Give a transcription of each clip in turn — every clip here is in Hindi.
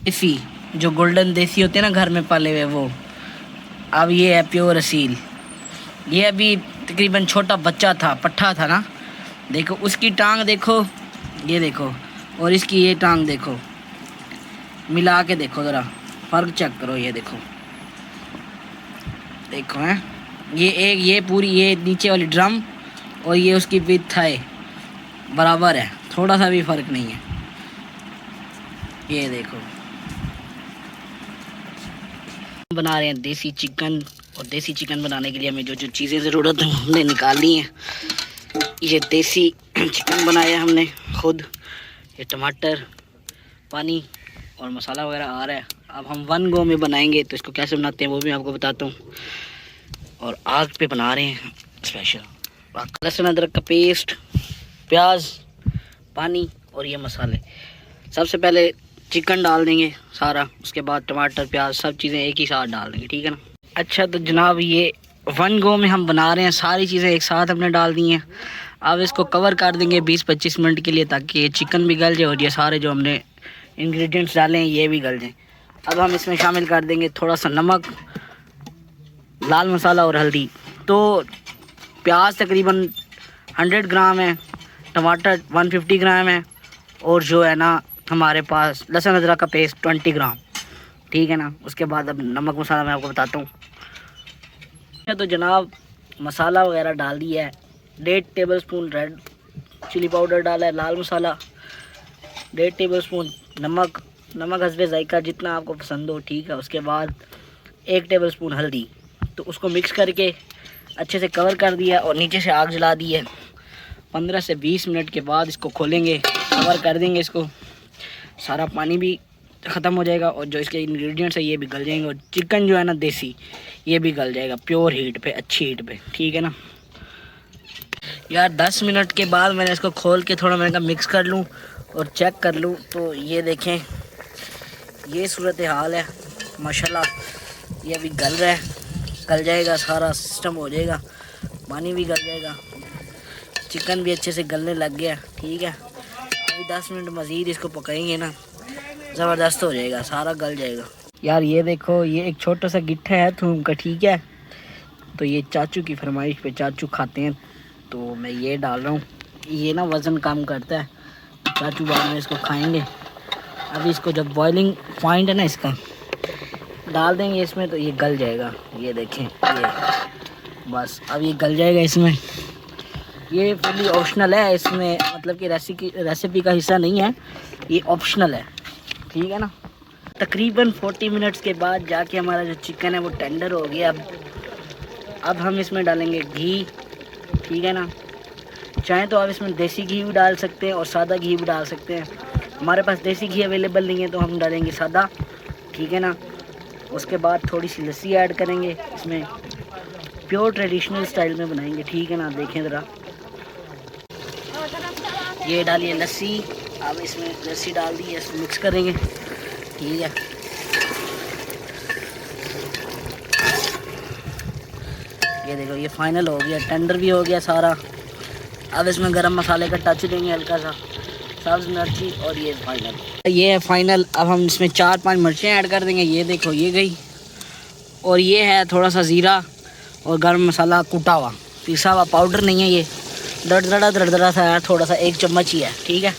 देसी जो गोल्डन देसी होते हैं ना घर में पाले हुए वो। अब ये है प्योर असील। ये अभी तकरीबन छोटा बच्चा था, पट्ठा था ना, देखो उसकी टांग देखो, ये देखो, और इसकी ये टांग देखो, मिला के देखो ज़रा, फ़र्क चेक करो। ये देखो, देखो हैं, ये पूरी ये नीचे वाली ड्रम और ये उसकी विड्थ थाई बराबर है, थोड़ा सा भी फ़र्क नहीं है। ये देखो, बना रहे हैं देसी चिकन। और देसी चिकन बनाने के लिए हमें जो जो चीज़ें ज़रूरत है हमने निकाल ली हैं। ये देसी चिकन बनाया हमने खुद। ये टमाटर, पानी और मसाला वगैरह आ रहा है। अब हम 1 गो में बनाएंगे, तो इसको कैसे बनाते हैं वो भी आपको बताता हूँ। और आग पे बना रहे हैं स्पेशल। लहसुन अदरक का पेस्ट, प्याज, पानी और ये मसाले। सबसे पहले चिकन डाल देंगे सारा, उसके बाद टमाटर, प्याज, सब चीज़ें एक ही साथ डाल देंगे, ठीक है ना। अच्छा तो जनाब, ये 1 गो में हम बना रहे हैं, सारी चीज़ें एक साथ हमने डाल दी हैं। अब इसको कवर कर देंगे 20-25 मिनट के लिए, ताकि ये चिकन भी गल जाए और ये सारे जो हमने इंग्रेडिएंट्स डाले हैं ये भी गल जाएँ। अब हम इसमें शामिल कर देंगे थोड़ा सा नमक, लाल मसाला और हल्दी। तो प्याज तकरीबन 100 ग्राम है, टमाटर 150 ग्राम है, और जो है ना हमारे पास लहसुन अदरक का पेस्ट 20 ग्राम, ठीक है ना। उसके बाद अब नमक मसाला मैं आपको बताता हूँ। तो जनाब मसाला वगैरह डाल दिया है। 1.5 टेबलस्पून रेड चिली पाउडर डाला है, लाल मसाला 1.5 टेबलस्पून, नमक हस्बे जायका जितना आपको पसंद हो, ठीक है। उसके बाद 1 टेबलस्पून हल्दी। तो उसको मिक्स करके अच्छे से कवर कर दिया और नीचे से आग जला दी है। 15 से 20 मिनट के बाद इसको खोलेंगे, कवर कर देंगे इसको, सारा पानी भी ख़त्म हो जाएगा और जो इसके इंग्रेडिएंट्स है ये भी गल जाएंगे, और चिकन जो है ना देसी, ये भी गल जाएगा प्योर हीट पे, अच्छी हीट पे, ठीक है ना यार। 10 मिनट के बाद मैंने इसको खोल के थोड़ा मैंने कहा मिक्स कर लूँ और चेक कर लूँ। तो ये देखें, ये सूरत हाल है माशाल्लाह। ये अभी गल रहा है, गल जाएगा, सारा सिस्टम हो जाएगा, पानी भी गल जाएगा, चिकन भी अच्छे से गलने लग गया, ठीक है। अभी 10 मिनट मज़ीद इसको पकाएंगे ना, ज़बरदस्त हो जाएगा, सारा गल जाएगा यार। ये देखो, ये एक छोटा सा गिट्ठा है थूम का, ठीक है। तो ये चाचू की फरमाइश पे, चाचू खाते हैं तो मैं ये डाल रहा हूँ। ये ना वज़न कम करता है, चाचू बाद में इसको खाएंगे। अभी इसको जब बॉइलिंग पॉइंट है ना इसका, डाल देंगे इसमें तो ये गल जाएगा। ये देखें, ये बस अब ये गल जाएगा इसमें। ये फुली ऑप्शनल है, इसमें मतलब कि रेसिपी का हिस्सा नहीं है, ये ऑप्शनल है, ठीक है ना। तकरीबन 40 मिनट्स के बाद जाके हमारा जो चिकन है वो टेंडर हो गया। अब हम इसमें डालेंगे घी, ठीक है ना। चाहें तो आप इसमें देसी घी भी डाल सकते हैं और सादा घी भी डाल सकते हैं। हमारे पास देसी घी अवेलेबल नहीं है तो हम डालेंगे सादा, ठीक है ना। उसके बाद थोड़ी सी लस्सी ऐड करेंगे इसमें, प्योर ट्रेडिशनल स्टाइल में बनाएंगे, ठीक है ना। देखें ज़रा, ये डालिए लस्सी। अब इसमें लस्सी डाल दी है, इसको मिक्स करेंगे, ठीक है। ये देखो, ये फाइनल हो गया, टेंडर भी हो गया सारा। अब इसमें गरम मसाले का टच देंगे हल्का सा, सब्ज़ मिर्ची, और ये फाइनल, ये है फाइनल। अब हम इसमें 4-5 मिर्चें ऐड कर देंगे। ये देखो, ये गई। और ये है थोड़ा सा ज़ीरा और गरम मसाला कुटा हुआ, पिसा हुआ पाउडर नहीं है, ये दरदरा सा है, थोड़ा सा 1 चम्मच ही है, ठीक है।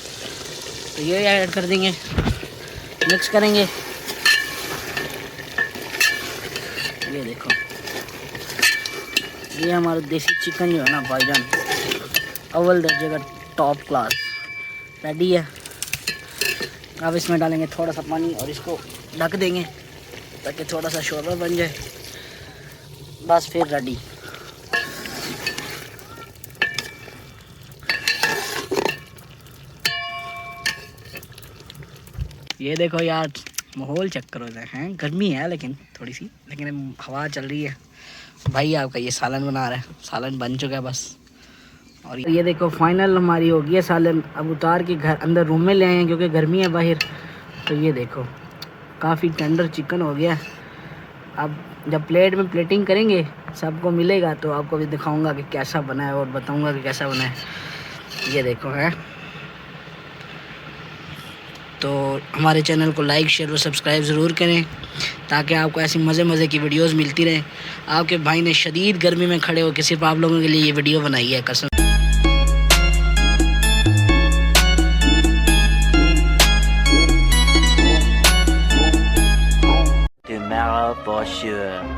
तो ये ऐड कर देंगे, मिक्स करेंगे। ये देखो, ये हमारा देसी चिकन जो है ना भाईजान, अव्वल दर्जे का टॉप क्लास रेडी है। अब इसमें डालेंगे थोड़ा सा पानी और इसको ढक देंगे ताकि थोड़ा सा शोरबा बन जाए, बस फिर रेडी। ये देखो यार, माहौल चेक करो हैं, गर्मी है लेकिन थोड़ी सी, लेकिन हवा चल रही है। भाई आपका ये सालन बना रहा है, सालन बन चुका है बस। और ये देखो फाइनल हमारी हो गई है सालन। अब उतार के घर अंदर रूम में ले आए हैं क्योंकि गर्मी है बाहर। तो ये देखो, काफ़ी टेंडर चिकन हो गया। अब जब प्लेट में प्लेटिंग करेंगे सबको मिलेगा तो आपको भी दिखाऊंगा कि कैसा बना है और बताऊंगा कि कैसा बना है। ये देखो है, तो हमारे चैनल को लाइक शेयर और सब्सक्राइब ज़रूर करें ताकि आपको ऐसी मज़े की वीडियोस मिलती रहे। आपके भाई ने शदीद गर्मी में खड़े होकर सिर्फ आप लोगों के लिए ये वीडियो बनाई है, कसम। Tomorrow for sure.